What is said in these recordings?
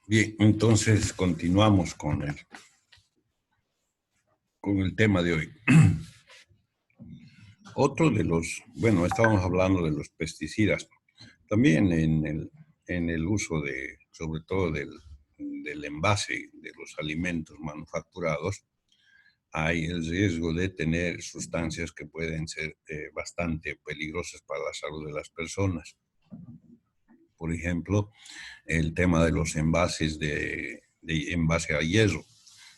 Bien, entonces continuamos con el tema de hoy. Otro de los, bueno, estábamos hablando de los pesticidas, también en el uso de, sobre todo del envase de los alimentos manufacturados, hay el riesgo de tener sustancias que pueden ser bastante peligrosas para la salud de las personas. Por ejemplo, el tema de los envases de envase a hierro,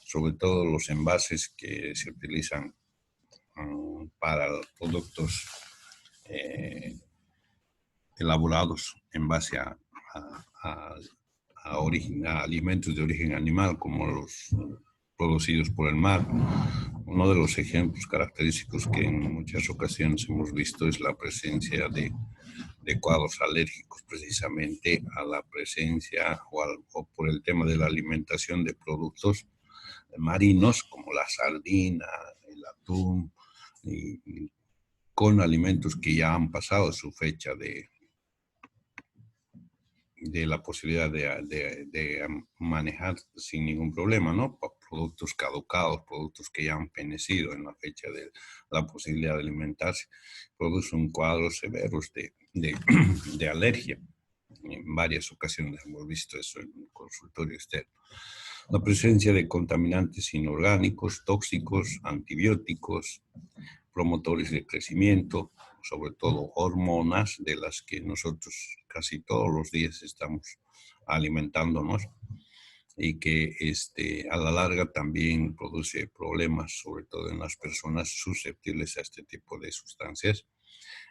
sobre todo los envases que se utilizan para productos elaborados en base a alimentos de origen animal, como los producidos por el mar. Uno de los ejemplos característicos que en muchas ocasiones hemos visto es la presencia de cuadros alérgicos, precisamente a la presencia o por el tema de la alimentación de productos marinos como la sardina, el atún, y con alimentos que ya han pasado su fecha de la posibilidad de manejar sin ningún problema, ¿no? Productos caducados, productos que ya han fenecido en la fecha de la posibilidad de alimentarse, producen cuadros severos de alergia. En varias ocasiones hemos visto eso en el consultorio externo. La presencia de contaminantes inorgánicos, tóxicos, antibióticos, promotores de crecimiento, sobre todo hormonas de las que nosotros casi todos los días estamos alimentándonos y que a la larga también produce problemas, sobre todo en las personas susceptibles a este tipo de sustancias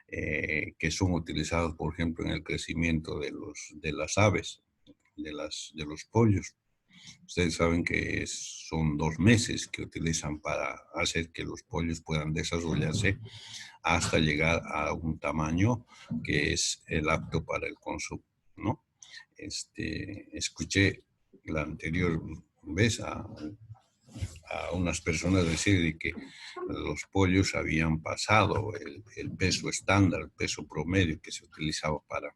que son utilizadas, por ejemplo, en el crecimiento de las aves, de los pollos. Ustedes saben que son 2 meses que utilizan para hacer que los pollos puedan desarrollarse hasta llegar a un tamaño que es el apto para el consumo, ¿no? Escuché la anterior vez a unas personas decir de que los pollos habían pasado el peso estándar, el peso promedio que se utilizaba para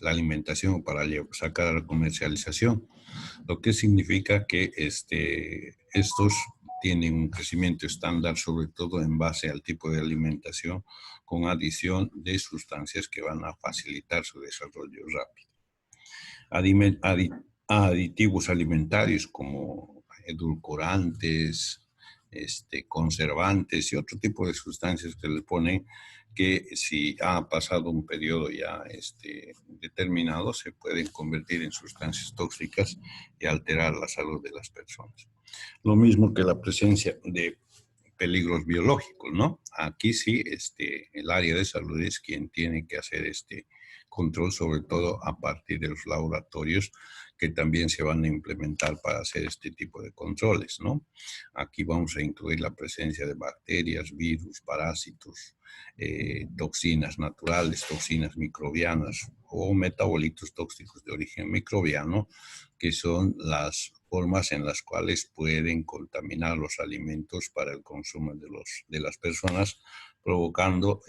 la alimentación o para sacar a la comercialización, lo que significa que estos tienen un crecimiento estándar, sobre todo en base al tipo de alimentación, con adición de sustancias que van a facilitar su desarrollo rápido. Aditivos alimentarios como edulcorantes, conservantes y otro tipo de sustancias que le ponen que si ha pasado un periodo ya determinado se pueden convertir en sustancias tóxicas y alterar la salud de las personas. Lo mismo que la presencia de peligros biológicos, ¿no? Aquí sí, el área de salud es quien tiene que hacer este control, sobre todo a partir de los laboratorios que también se van a implementar para hacer este tipo de controles, ¿no? Aquí vamos a incluir la presencia de bacterias, virus, parásitos, toxinas naturales, toxinas microbianas o metabolitos tóxicos de origen microbiano, que son las formas en las cuales pueden contaminar los alimentos para el consumo de las personas, provocando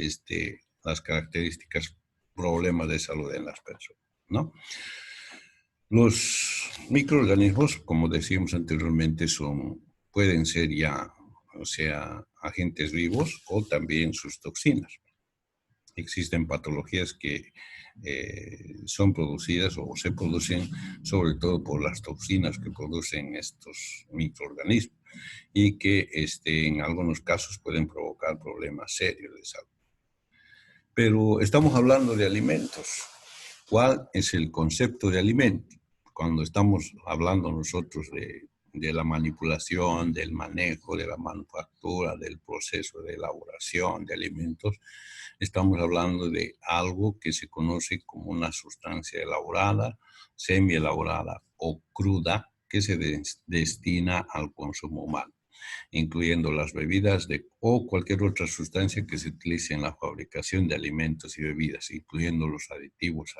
las características problemas de salud en las personas, ¿no? Los microorganismos, como decíamos anteriormente, pueden ser ya, o sea, agentes vivos o también sus toxinas. Existen patologías que son producidas o se producen sobre todo por las toxinas que producen estos microorganismos y que en algunos casos pueden provocar problemas serios de salud. Pero estamos hablando de alimentos. ¿Cuál es el concepto de alimento? Cuando estamos hablando nosotros de la manipulación, del manejo, de la manufactura, del proceso de elaboración de alimentos, estamos hablando de algo que se conoce como una sustancia elaborada, semi-elaborada o cruda que se destina al consumo humano, incluyendo las bebidas o cualquier otra sustancia que se utilice en la fabricación de alimentos y bebidas, incluyendo los aditivos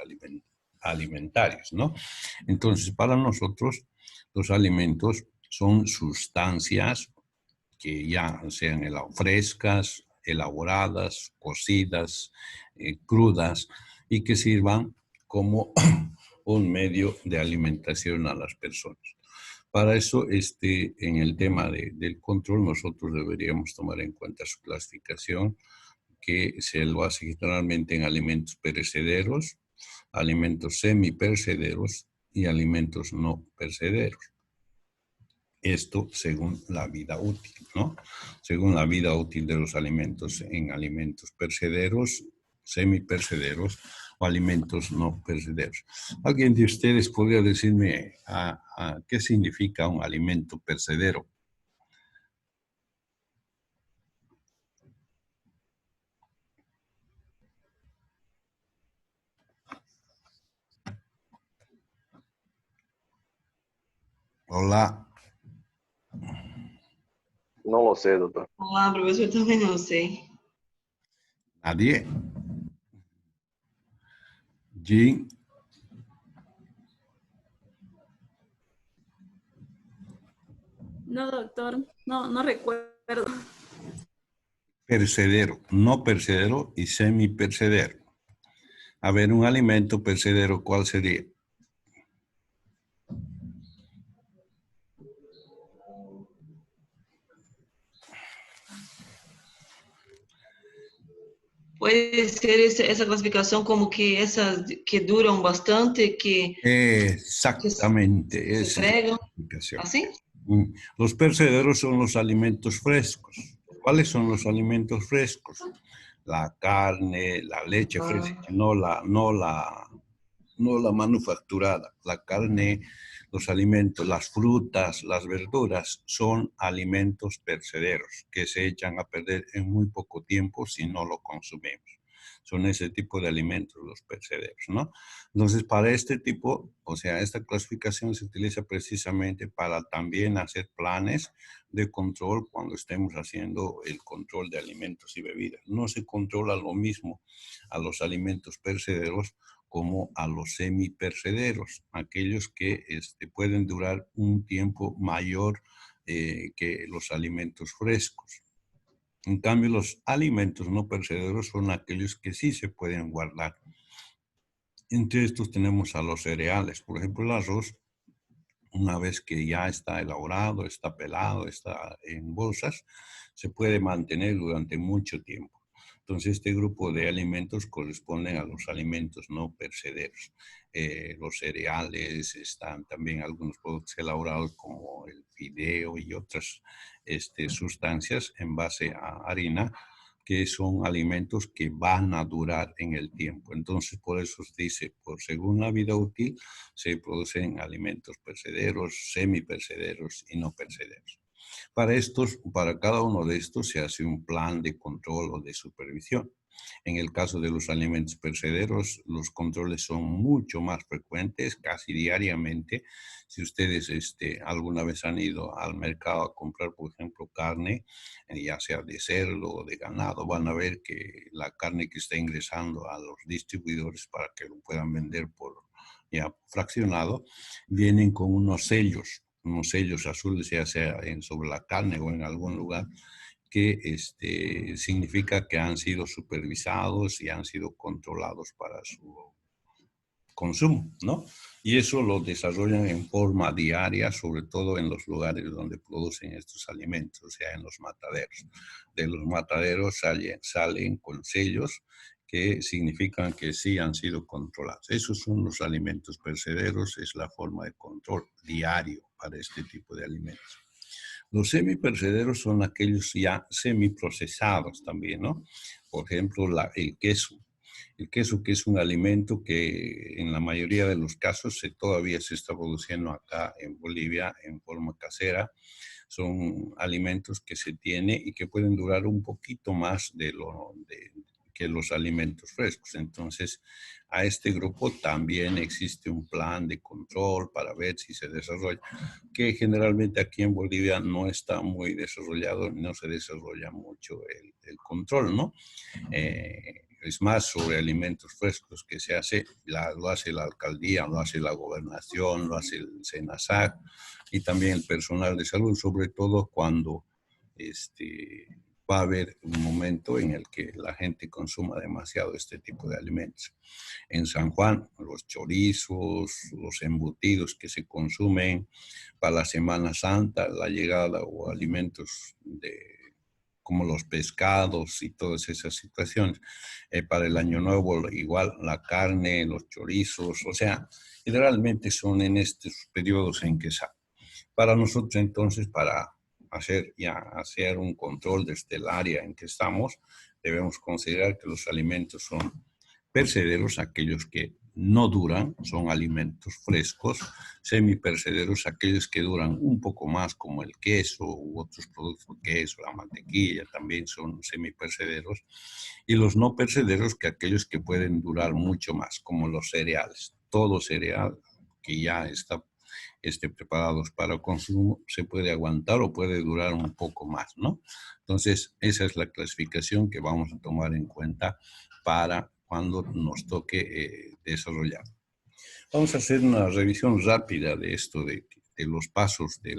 alimentarios, ¿no? Entonces, para nosotros, los alimentos son sustancias que ya sean frescas, elaboradas, cocidas, crudas, y que sirvan como un medio de alimentación a las personas. Para eso, en el tema del control, nosotros deberíamos tomar en cuenta su clasificación, que se lo hace generalmente en alimentos perecederos, alimentos semiperecederos y alimentos no perecederos. Esto según la vida útil, ¿no? Según la vida útil de los alimentos en alimentos perecederos, semiperecederos o alimentos no perecederos. ¿Alguien de ustedes podría decirme qué significa un alimento perecedero? Hola, No lo sé, doctor. Olá, professor, também não sei. nadie. Jean, No, doctor, no recuerdo. perecedero, no perecedero y semiperecedero. A ver, un alimento perecedero, ¿cuál sería? Pode ser essa classificação como que essas que duram bastante, que Exactamente, se esa es la entregam, clasificación. assim? Los perecederos son los alimentos frescos. ¿Cuáles son los alimentos frescos? La carne, la leche fresca, no la manufacturada. La carne, los alimentos, las frutas, las verduras son alimentos perecederos que se echan a perder en muy poco tiempo si no lo consumimos. Son ese tipo de alimentos los perecederos, ¿no? Entonces, para este tipo, o sea, esta clasificación se utiliza precisamente para también hacer planes de control cuando estemos haciendo el control de alimentos y bebidas. No se controla lo mismo a los alimentos perecederos como a los semiperecederos, aquellos que pueden durar un tiempo mayor que los alimentos frescos. En cambio, los alimentos no perecederos son aquellos que sí se pueden guardar. Entre estos tenemos a los cereales. Por ejemplo, el arroz, una vez que ya está elaborado, está pelado, está en bolsas, se puede mantener durante mucho tiempo. Entonces, este grupo de alimentos corresponden a los alimentos no perecederos. Los cereales, están también algunos productos elaborados como el fideo y otras sustancias en base a harina, que son alimentos que van a durar en el tiempo. Entonces, por eso se dice, según la vida útil, se producen alimentos perecederos, semiperecederos y no perecederos. Para cada uno de estos se hace un plan de control o de supervisión. En el caso de los alimentos perecederos, los controles son mucho más frecuentes, casi diariamente. Si ustedes alguna vez han ido al mercado a comprar, por ejemplo, carne, ya sea de cerdo o de ganado, van a ver que la carne que está ingresando a los distribuidores para que lo puedan vender por ya fraccionado, vienen con unos sellos azules, ya sea sobre la carne o en algún lugar, que significa que han sido supervisados y han sido controlados para su consumo, ¿no? Y eso lo desarrollan en forma diaria, sobre todo en los lugares donde producen estos alimentos, o sea, en los mataderos. De los mataderos salen con sellos que significan que sí han sido controlados. Esos son los alimentos perecederos, es la forma de control diario para este tipo de alimentos. Los semiperecederos son aquellos ya semiprocesados también, ¿no? Por ejemplo, el queso. El queso, que es un alimento que en la mayoría de los casos todavía se está produciendo acá en Bolivia en forma casera. Son alimentos que se tiene y que pueden durar un poquito más que los alimentos frescos. Entonces, a este grupo también existe un plan de control para ver si se desarrolla, que generalmente aquí en Bolivia no está muy desarrollado, no se desarrolla mucho el control, ¿no? Es más sobre alimentos frescos que se hace, lo hace la alcaldía, lo hace la gobernación, lo hace el SENASAC y también el personal de salud, sobre todo cuando va a haber un momento en el que la gente consuma demasiado este tipo de alimentos. En San Juan, los chorizos, los embutidos que se consumen para la Semana Santa, la llegada o alimentos como los pescados y todas esas situaciones. Para el Año Nuevo, igual la carne, los chorizos, o sea, generalmente son en estos periodos en que salen. Para nosotros entonces, para hacer un control desde el área en que estamos, debemos considerar que los alimentos son perecederos, aquellos que no duran, son alimentos frescos, semiperecederos, aquellos que duran un poco más, como el queso u otros productos, queso, la mantequilla, también son semiperecederos, y los no perecederos, que aquellos que pueden durar mucho más, como los cereales. Todo cereal que ya está preparados para consumo, se puede aguantar o puede durar un poco más, ¿no? Entonces, esa es la clasificación que vamos a tomar en cuenta para cuando nos toque desarrollar. Vamos a hacer una revisión rápida de esto, de los pasos de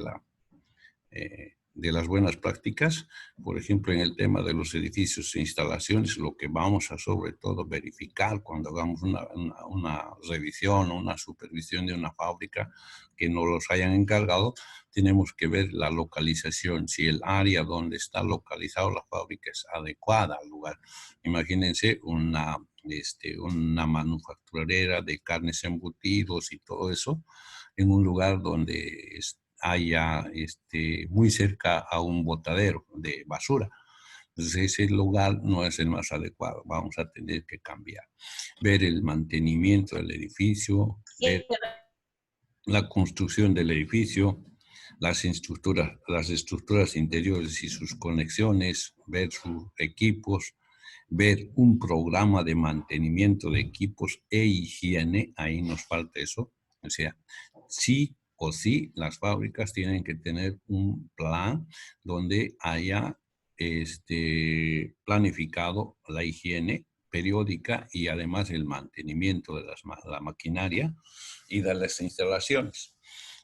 las buenas prácticas. Por ejemplo, en el tema de los edificios e instalaciones, lo que vamos a sobre todo verificar cuando hagamos una revisión o una supervisión de una fábrica que nos los hayan encargado, tenemos que ver la localización, si el área donde está localizada la fábrica es adecuada al lugar. Imagínense una manufacturera de carnes embutidos y todo eso en un lugar donde haya muy cerca a un botadero de basura. Entonces ese lugar no es el más adecuado, vamos a tener que cambiar. Ver el mantenimiento del edificio, ver la construcción del edificio, las estructuras interiores y sus conexiones, ver sus equipos, ver un programa de mantenimiento de equipos e higiene, ahí nos falta eso. O sea, sí o sí, las fábricas tienen que tener un plan donde haya planificado la higiene periódica y además el mantenimiento de la maquinaria y de las instalaciones.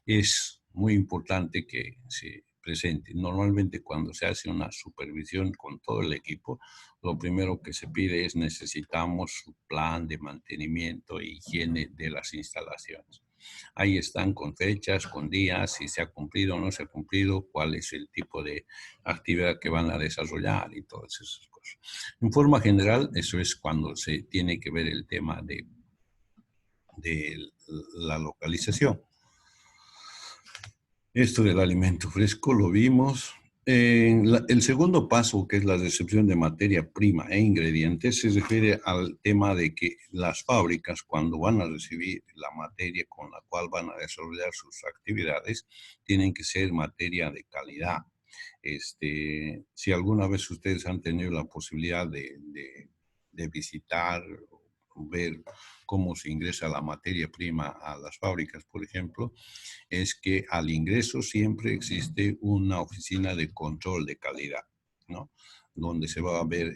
Es muy importante que se presente. Normalmente cuando se hace una supervisión con todo el equipo, lo primero que se pide es necesitamos un plan de mantenimiento e higiene de las instalaciones. Ahí están con fechas, con días, si se ha cumplido o no se ha cumplido, cuál es el tipo de actividad que van a desarrollar y todas esas cosas. En forma general, eso es cuando se tiene que ver el tema de la localización. Esto del alimento fresco lo vimos. El segundo paso, que es la recepción de materia prima e ingredientes, se refiere al tema de que las fábricas, cuando van a recibir la materia con la cual van a desarrollar sus actividades, tienen que ser materia de calidad. Si alguna vez ustedes han tenido la posibilidad de visitar, ver cómo se ingresa la materia prima a las fábricas, por ejemplo, es que al ingreso siempre existe una oficina de control de calidad, ¿no? Donde se va a ver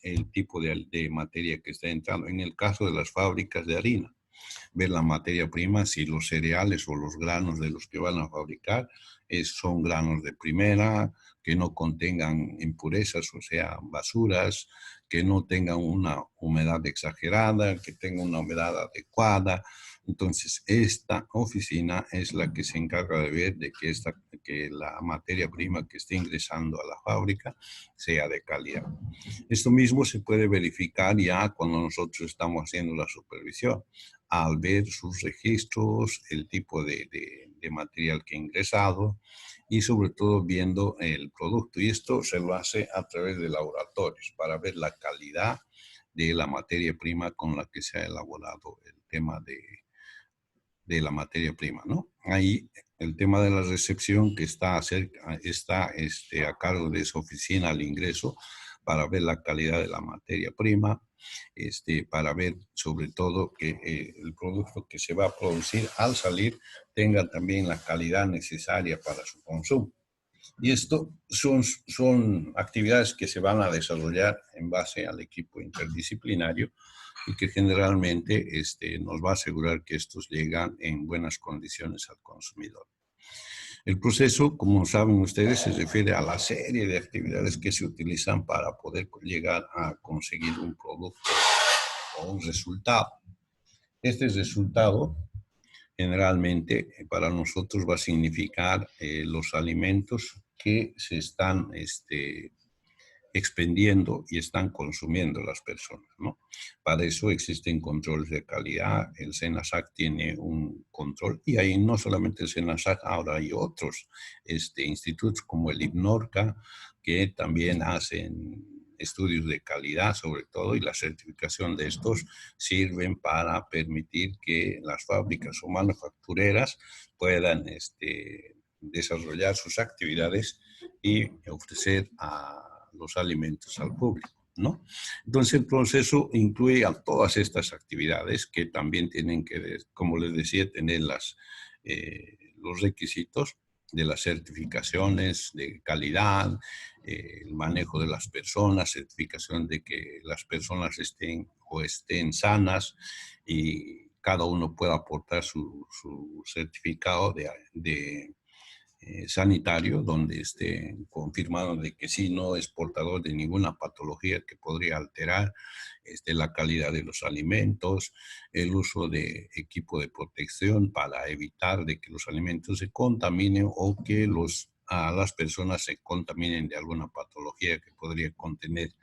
el tipo de materia que está entrando. En el caso de las fábricas de harina, ver la materia prima, si los cereales o los granos de los que van a fabricar son granos de primera, que no contengan impurezas, o sea, basuras, que no tengan una humedad exagerada, que tengan una humedad adecuada. Entonces, esta oficina es la que se encarga de ver de que la materia prima que esté ingresando a la fábrica sea de calidad. Esto mismo se puede verificar ya cuando nosotros estamos haciendo la supervisión, al ver sus registros, el tipo de material que ha ingresado y sobre todo viendo el producto. Y esto se lo hace a través de laboratorios para ver la calidad de la materia prima con la que se ha elaborado el tema de la materia prima, ¿no? Ahí el tema de la recepción que está a cargo de esa oficina al ingreso para ver la calidad de la materia prima, para ver sobre todo que el producto que se va a producir al salir tenga también la calidad necesaria para su consumo. Y esto son actividades que se van a desarrollar en base al equipo interdisciplinario y que generalmente nos va a asegurar que estos llegan en buenas condiciones al consumidor. El proceso, como saben ustedes, se refiere a la serie de actividades que se utilizan para poder llegar a conseguir un producto o un resultado. Este resultado generalmente para nosotros va a significar los alimentos que se están expendiendo y están consumiendo las personas, ¿no? Para eso existen controles de calidad, el SENASAC tiene un control y ahí no solamente el SENASAC, ahora hay otros institutos como el IPNORCA que también hacen estudios de calidad sobre todo y la certificación de estos sirven para permitir que las fábricas o manufactureras puedan desarrollar sus actividades y ofrecer a los alimentos al público, ¿no? Entonces el proceso incluye a todas estas actividades que también tienen que, como les decía, tener los requisitos de las certificaciones de calidad, el manejo de las personas, certificación de que las personas estén sanas y cada uno pueda aportar su certificado de sanitario, donde esté confirmado de que sí no es portador de ninguna patología que podría alterar la calidad de los alimentos, el uso de equipo de protección para evitar de que los alimentos se contaminen o que las personas se contaminen de alguna patología que podría contener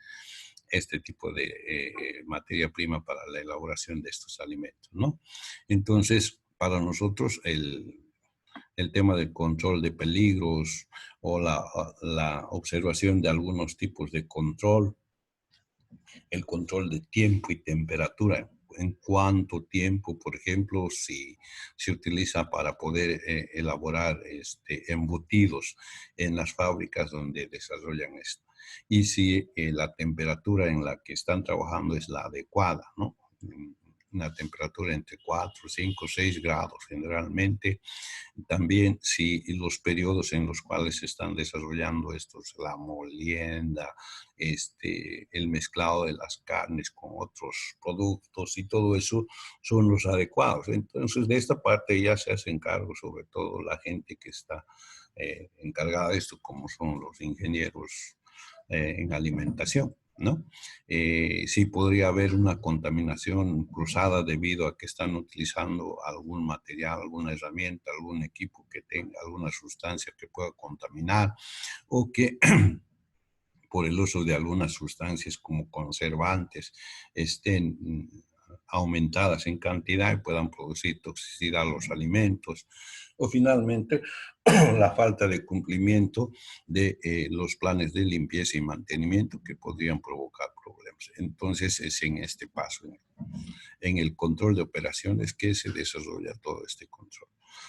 este tipo de materia prima para la elaboración de estos alimentos, ¿no? Entonces, para nosotros el tema del control de peligros o la observación de algunos tipos de control, el control de tiempo y temperatura, en cuánto tiempo, por ejemplo, si se utiliza para poder elaborar embutidos en las fábricas donde desarrollan esto. Y si la temperatura en la que están trabajando es la adecuada, ¿no? Una temperatura entre 4, 5, 6 grados generalmente. También si los periodos en los cuales se están desarrollando estos, la molienda, el mezclado de las carnes con otros productos y todo eso son los adecuados. Entonces, de esta parte ya se hacen cargo sobre todo la gente que está encargada de esto, como son los ingenieros en alimentación, ¿no? Sí podría haber una contaminación cruzada debido a que están utilizando algún material, alguna herramienta, algún equipo que tenga alguna sustancia que pueda contaminar o que por el uso de algunas sustancias como conservantes estén aumentadas en cantidad y puedan producir toxicidad a los alimentos. O finalmente, la falta de cumplimiento de los planes de limpieza y mantenimiento que podrían provocar problemas. Entonces, es en este paso, en el control de operaciones, que se desarrolla todo este control.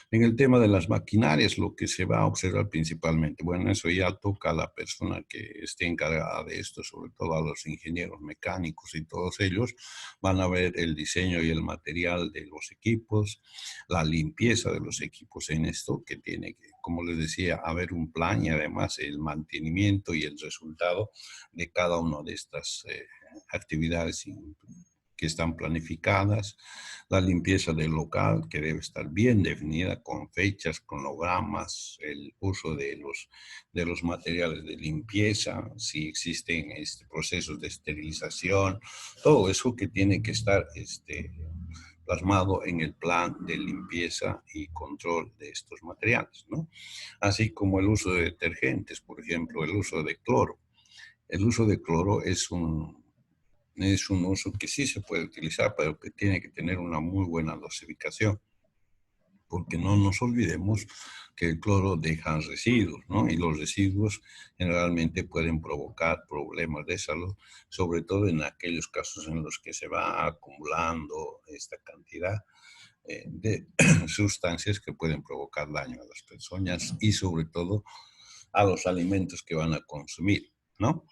En el tema de las maquinarias, lo que se va a observar principalmente, bueno, eso ya toca a la persona que esté encargada de esto, sobre todo a los ingenieros mecánicos y todos ellos, van a ver el diseño y el material de los equipos, la limpieza de los equipos en esto, que tiene que, como les decía, haber un plan y además el mantenimiento y el resultado de cada una de estas actividades que están planificadas, la limpieza del local que debe estar bien definida con fechas, cronogramas, el uso de los materiales de limpieza, si existen procesos de esterilización, todo eso que tiene que estar plasmado en el plan de limpieza y control de estos materiales, ¿no? Así como el uso de detergentes, por ejemplo, el uso de cloro. El uso de cloro es un uso que sí se puede utilizar, pero que tiene que tener una muy buena dosificación, porque no nos olvidemos que el cloro deja residuos, ¿no? Y los residuos generalmente pueden provocar problemas de salud, sobre todo en aquellos casos en los que se va acumulando esta cantidad de sustancias que pueden provocar daño a las personas y sobre todo a los alimentos que van a consumir, ¿no?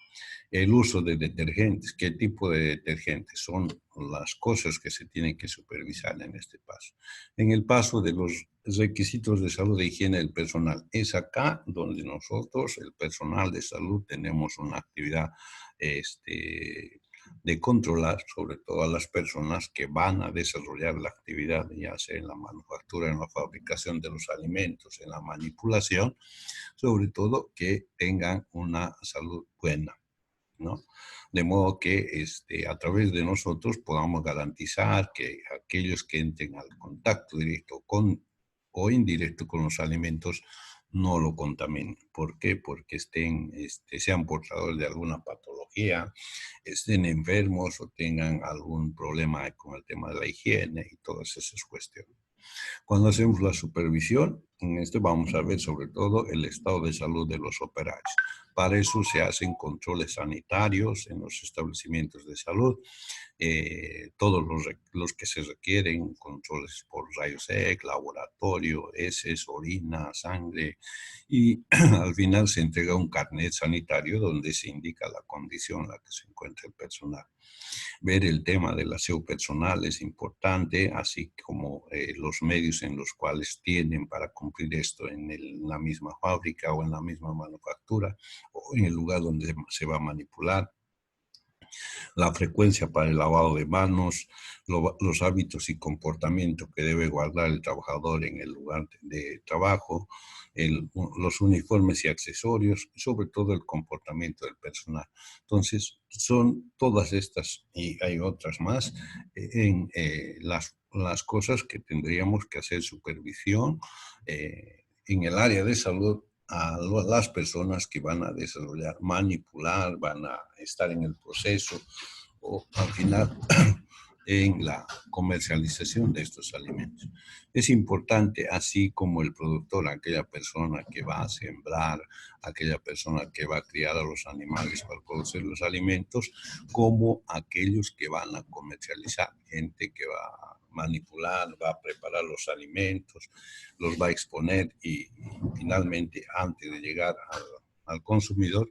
El uso de detergentes, ¿qué tipo de detergentes? Son las cosas que se tienen que supervisar en este paso. En el paso de los requisitos de salud e higiene del personal, es acá donde nosotros, el personal de salud, tenemos una actividad de controlar sobre todo a las personas que van a desarrollar la actividad, ya sea en la manufactura, en la fabricación de los alimentos, en la manipulación, sobre todo que tengan una salud buena, ¿no? De modo que a través de nosotros podamos garantizar que aquellos que entren al contacto directo con, o indirecto con los alimentos no lo contaminen. ¿Por qué? Porque sean portadores de alguna patología, estén enfermos o tengan algún problema con el tema de la higiene y todas esas cuestiones. Cuando hacemos la supervisión, en esto vamos a ver sobre todo el estado de salud de los operarios. Para eso se hacen controles sanitarios en los establecimientos de salud, todos los que se requieren, controles por rayos X, laboratorio, heces, orina, sangre, y al final se entrega un carnet sanitario donde se indica la condición en la que se encuentra el personal. Ver el tema del aseo personal es importante, así como los medios en los cuales tienen para cumplir esto en la misma fábrica o en la misma manufactura o en el lugar donde se va a manipular. La frecuencia para el lavado de manos, los hábitos y comportamiento que debe guardar el trabajador en el lugar de trabajo, los uniformes y accesorios, sobre todo el comportamiento del personal. Entonces, son todas estas, y hay otras más, en las cosas que tendríamos que hacer supervisión en el área de salud a las personas que van a desarrollar, manipular, van a estar en el proceso o al final en la comercialización de estos alimentos. Es importante, así como el productor, aquella persona que va a sembrar, aquella persona que va a criar a los animales para producir los alimentos, como aquellos que van a comercializar, gente que va a manipular, va a preparar los alimentos, los va a exponer y finalmente, antes de llegar al consumidor,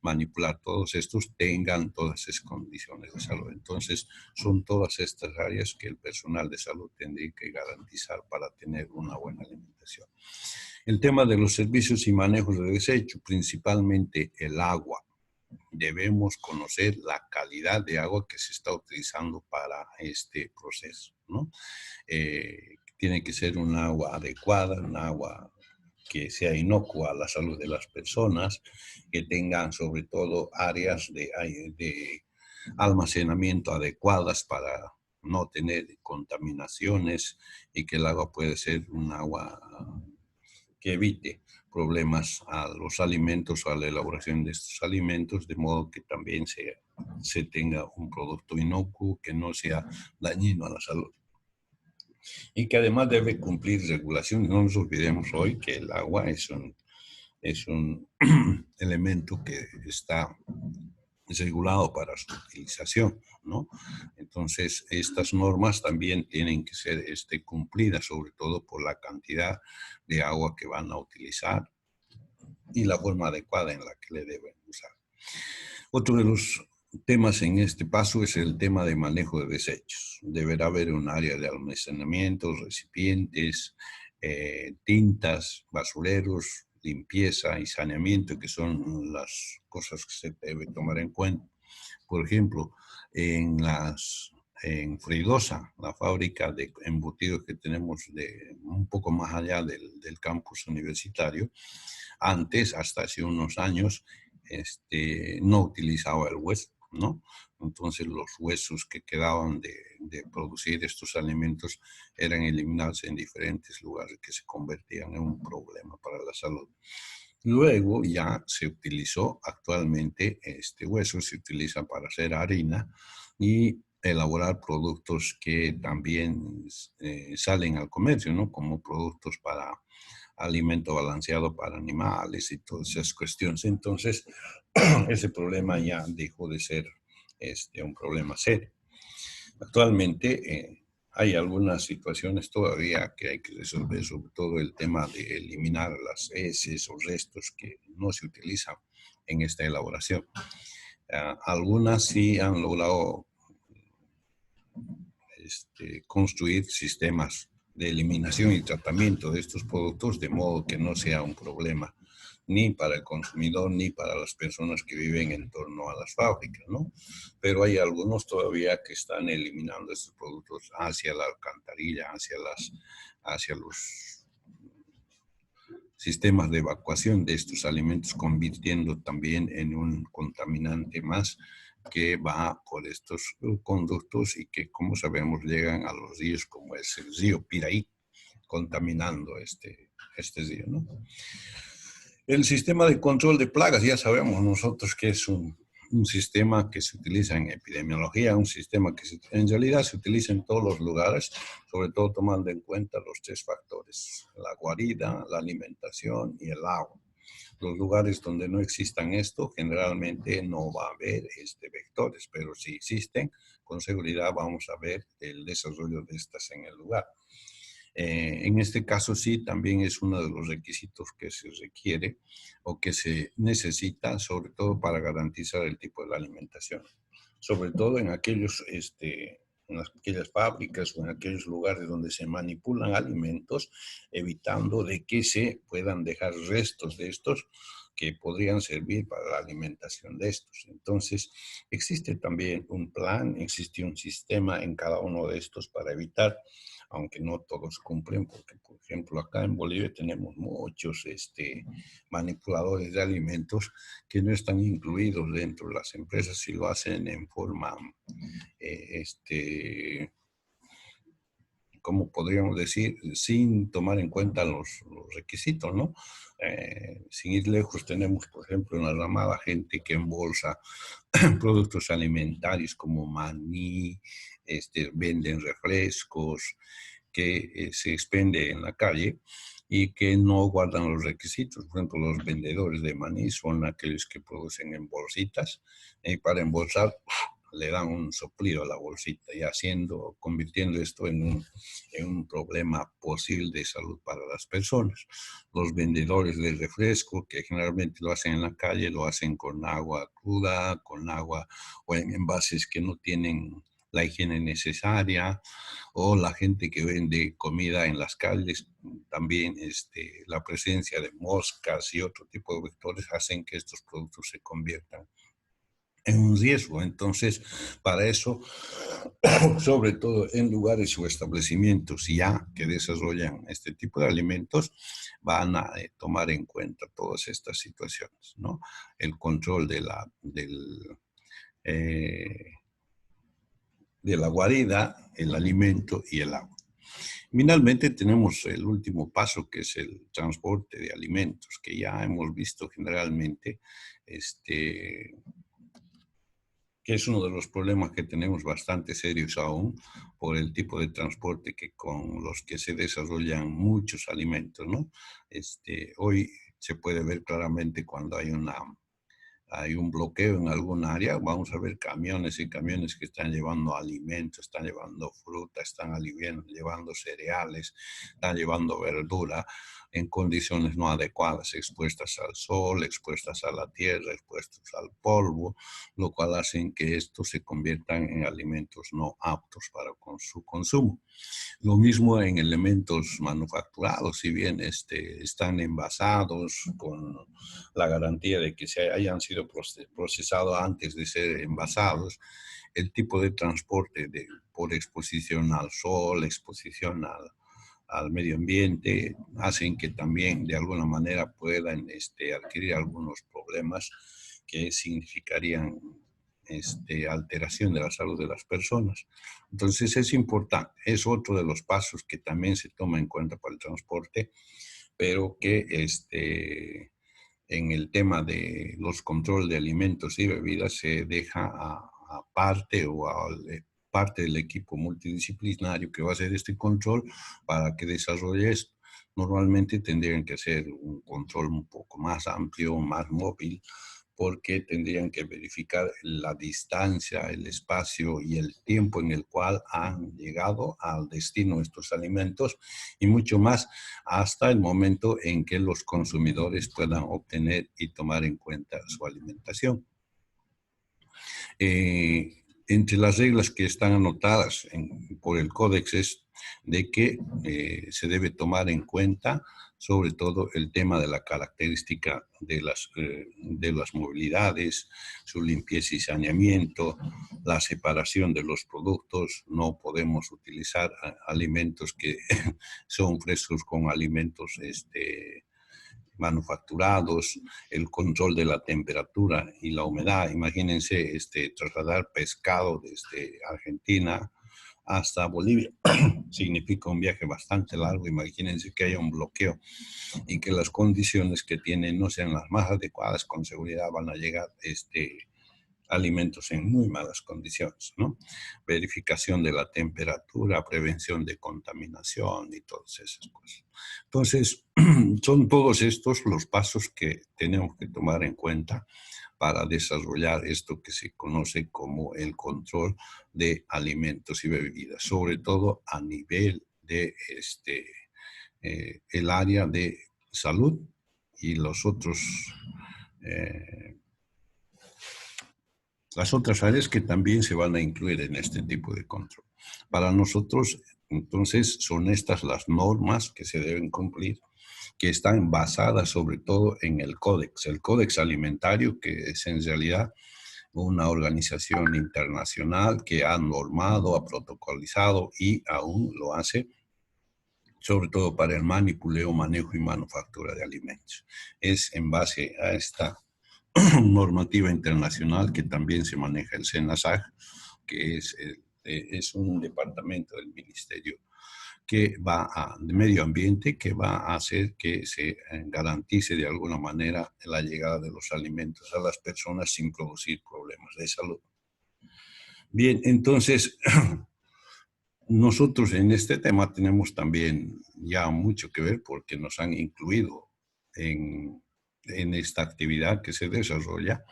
manipular todos estos, tengan todas esas condiciones de salud. Entonces, son todas estas áreas que el personal de salud tendría que garantizar para tener una buena alimentación. El tema de los servicios y manejos de desecho, principalmente el agua. Debemos conocer la calidad de agua que se está utilizando para este proceso, ¿no? Tiene que ser un agua adecuada, un agua que sea inocua a la salud de las personas, que tengan sobre todo áreas de almacenamiento adecuadas para no tener contaminaciones y que el agua puede ser un agua que evite problemas a los alimentos o a la elaboración de estos alimentos, de modo que también se tenga un producto inocuo que no sea dañino a la salud. Y que además debe cumplir regulaciones. No nos olvidemos hoy que el agua es un elemento que está regulado para su utilización, ¿no? Entonces, estas normas también tienen que ser cumplidas, sobre todo por la cantidad de agua que van a utilizar y la forma adecuada en la que le deben usar. Otro de los temas en este paso es el tema de manejo de desechos. Deberá haber un área de almacenamiento, recipientes, tintas, basureros, limpieza y saneamiento, que son las cosas que se debe tomar en cuenta. Por ejemplo, en Frigosa, la fábrica de embutidos que tenemos un poco más allá del campus universitario, antes, hasta hace unos años, no utilizaba el hueso, ¿no? Entonces los huesos que quedaban de producir estos alimentos eran eliminados en diferentes lugares que se convertían en un problema para la salud. Luego ya se utilizó, actualmente este hueso se utiliza para hacer harina y elaborar productos que también salen al comercio, ¿no? Como productos para alimento balanceado para animales y todas esas cuestiones. Entonces, ese problema ya dejó de ser un problema serio. Actualmente hay algunas situaciones todavía que hay que resolver, sobre todo el tema de eliminar las heces o restos que no se utilizan en esta elaboración. Algunas sí han logrado construir sistemas de eliminación y tratamiento de estos productos de modo que no sea un problema ni para el consumidor, ni para las personas que viven en torno a las fábricas, ¿no? Pero hay algunos todavía que están eliminando estos productos hacia la alcantarilla, hacia los sistemas de evacuación de estos alimentos, convirtiendo también en un contaminante más que va por estos conductos y que, como sabemos, llegan a los ríos como es el río Piraí, contaminando este río, ¿no? El sistema de control de plagas, ya sabemos nosotros que es un sistema que se utiliza en epidemiología, un sistema que en realidad se utiliza en todos los lugares, sobre todo tomando en cuenta los 3 factores: la guarida, la alimentación y el agua. Los lugares donde no existan esto, generalmente no va a haber vectores, pero si existen, con seguridad vamos a ver el desarrollo de estas en el lugar. En este caso sí, también es uno de los requisitos que se requiere o que se necesita, sobre todo para garantizar el tipo de alimentación. Sobre todo en aquellas fábricas o en aquellos lugares donde se manipulan alimentos, evitando de que se puedan dejar restos de estos que podrían servir para la alimentación de estos. Entonces, existe también un plan, existe un sistema en cada uno de estos para evitar, aunque no todos cumplen, porque, por ejemplo, acá en Bolivia tenemos muchos manipuladores de alimentos que no están incluidos dentro de las empresas y lo hacen en forma, como podríamos decir, sin tomar en cuenta los requisitos, ¿no? Sin ir lejos, tenemos, por ejemplo, en la ramada gente que embolsa productos alimentarios como maní, venden refrescos que se expende en la calle y que no guardan los requisitos. Por ejemplo, los vendedores de maní son aquellos que producen en bolsitas y para embolsar le dan un soplido a la bolsita y convirtiendo esto en un problema posible de salud para las personas. Los vendedores de refresco, que generalmente lo hacen en la calle, lo hacen con agua cruda, con agua o en envases que no tienen la higiene necesaria, o la gente que vende comida en las calles, también la presencia de moscas y otro tipo de vectores hacen que estos productos se conviertan en un riesgo. Entonces, para eso, sobre todo en lugares o establecimientos ya que desarrollan este tipo de alimentos, van a tomar en cuenta todas estas situaciones, ¿no? El control de la guarida, el alimento y el agua. Finalmente tenemos el último paso, que es el transporte de alimentos, que ya hemos visto generalmente que es uno de los problemas que tenemos bastante serios aún por el tipo de transporte con los que se desarrollan muchos alimentos, ¿no? Hoy se puede ver claramente cuando hay un bloqueo en algún área, vamos a ver camiones y camiones que están llevando alimentos, están llevando fruta, están llevando cereales, están llevando verdura en condiciones no adecuadas, expuestas al sol, expuestas a la tierra, expuestas al polvo, lo cual hacen que estos se conviertan en alimentos no aptos para su consumo. Lo mismo en elementos manufacturados, si bien están envasados con la garantía de que se hayan sido procesados antes de ser envasados, el tipo de transporte por exposición al sol, exposición al medio ambiente, hacen que también de alguna manera puedan adquirir algunos problemas que significarían alteración de la salud de las personas. Entonces es importante, es otro de los pasos que también se toma en cuenta para el transporte, pero que en el tema de los controles de alimentos y bebidas se deja aparte o a parte del equipo multidisciplinario que va a hacer este control para que desarrolle esto. Normalmente tendrían que hacer un control un poco más amplio, más móvil, porque tendrían que verificar la distancia, el espacio y el tiempo en el cual han llegado al destino estos alimentos y mucho más hasta el momento en que los consumidores puedan obtener y tomar en cuenta su alimentación. Entre las reglas que están anotadas por el Códex es de que se debe tomar en cuenta sobre todo el tema de la característica de las movilidades, su limpieza y saneamiento, la separación de los productos. No podemos utilizar alimentos que son frescos con alimentos manufacturados, el control de la temperatura y la humedad. Imagínense trasladar pescado desde Argentina hasta Bolivia. Significa un viaje bastante largo. Imagínense que haya un bloqueo y que las condiciones que tienen no sean las más adecuadas. Con seguridad van a llegar alimentos en muy malas condiciones, ¿no? Verificación de la temperatura, prevención de contaminación y todas esas cosas. Entonces, son todos estos los pasos que tenemos que tomar en cuenta para desarrollar esto que se conoce como el control de alimentos y bebidas, sobre todo a nivel de el área de salud y los otros las otras áreas que también se van a incluir en este tipo de control. Para nosotros, entonces, son estas las normas que se deben cumplir, que están basadas sobre todo en el Códex Alimentario, que es en realidad una organización internacional que ha normado, ha protocolizado y aún lo hace, sobre todo para el manipuleo, manejo y manufactura de alimentos. Es en base a esta normativa internacional que también se maneja el SENASAG, que es un departamento del Ministerio de Medio Ambiente, que va a hacer que se garantice de alguna manera la llegada de los alimentos a las personas sin producir problemas de salud. Bien, entonces, nosotros en este tema tenemos también ya mucho que ver porque nos han incluido en esta actividad que se desarrolla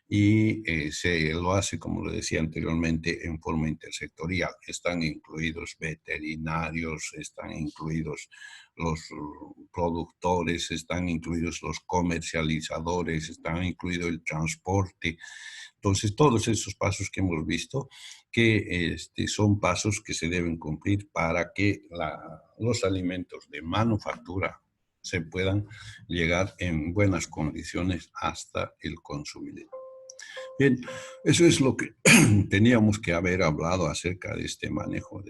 y se lo hace, como lo decía anteriormente, en forma intersectorial. Están incluidos veterinarios, están incluidos los productores, están incluidos los comercializadores, están incluido el transporte. Entonces, todos esos pasos que hemos visto, que son pasos que se deben cumplir para que los alimentos de manufactura se puedan llegar en buenas condiciones hasta el consumidor. Bien, eso es lo que teníamos que haber hablado acerca de este manejo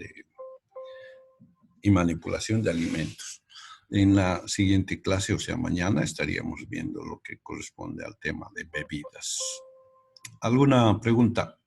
y manipulación de alimentos. En la siguiente clase, o sea, mañana, estaríamos viendo lo que corresponde al tema de bebidas. ¿Alguna pregunta?